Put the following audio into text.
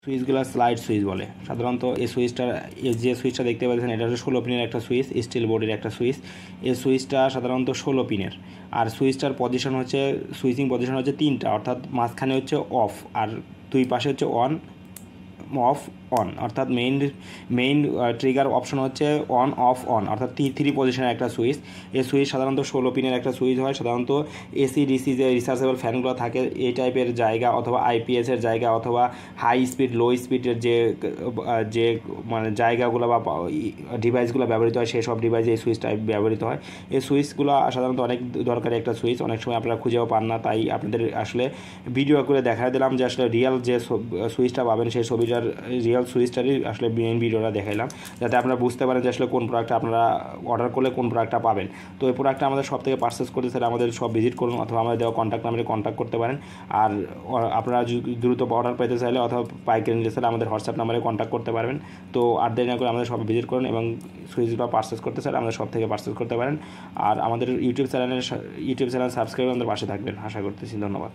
সুইচগুলো slide switch বলে সাধারণত। এই সুইচটা যে সুইচটা দেখতে পাচ্ছেন এটা হচ্ছে 16 পিনের একটা সুইচ, স্টিল বডির একটা সুইচ। এই সুইচটা সাধারণত 16 পিনের। আর সুইচটার পজিশন হচ্ছে, সুইচিং পজিশন হচ্ছে 3টা, অর্থাৎ মাঝখানে হচ্ছে অফ আর দুই পাশে হচ্ছে অফ অন, অর্থাৎ মেইন ট্রিগার অপশন হচ্ছে অন অফ অন, অর্থাৎ থ্রি পজিশনের একটা সুইচ। এই সুইচ সাধারণত 16 পিনের একটা সুইচ হয়। সাধারণত এসি ডিসি যে রিচার্জেবল ফ্যানগুলো থাকে এই টাইপের জায়গা, অথবা আইপিএসের জায়গা, অথবা হাই স্পিড লো স্পিডের যে মানে জায়গাগুলো বা ডিভাইসগুলো ব্যবহৃত হয় সেই সব ডিভাইসে এই সুইচটা ব্যবহৃত হয়। এই সুইচগুলো সাধারণত অনেক দরকারি একটা সুইচ, অনেক সময় আপনারা খুঁজেও পান না, তাই আপনাদের আসলে ভিডিও করে দেখা দিলাম যে আসলে রিয়েল যে সুইচটা পাবেন সেই ছবিটার রিয়েল সুইচটারই আসলে মেইন ভিডিওটা দেখাইলাম, যাতে আপনারা বুঝতে পারেন যে আসলে কোন প্রোডাক্টটা আপনারা অর্ডার করলে কোন প্রোডাক্টটা পাবেন। তো এই প্রোডাক্টটা আমাদের সব থেকে পারচেস করতে চাইলে আমাদের সব ভিজিট করুন, অথবা আমাদের দেওয়া কন্ট্যাক্ট নাম্বারে কন্ট্যাক্ট করতে পারেন। আর আপনারা দ্রুত অর্ডার পেতে চাইলে অথবা পাইকারি নিতে চাইলে আমাদের হোয়াটসঅ্যাপ নাম্বারে কন্ট্যাক্ট করতে পারবেন। তো আর দেরি না করে আমাদের সব ভিজিট করুন, এবং সুইচগুলো পারচেস করতে চাইলে আমাদের সব থেকে পারচেস করতে পারেন। আর আমাদের ইউটিউব চ্যানেল সাবস্ক্রাইব আমাদের পাশে থাকবেন, আশা করতেছি। ধন্যবাদ।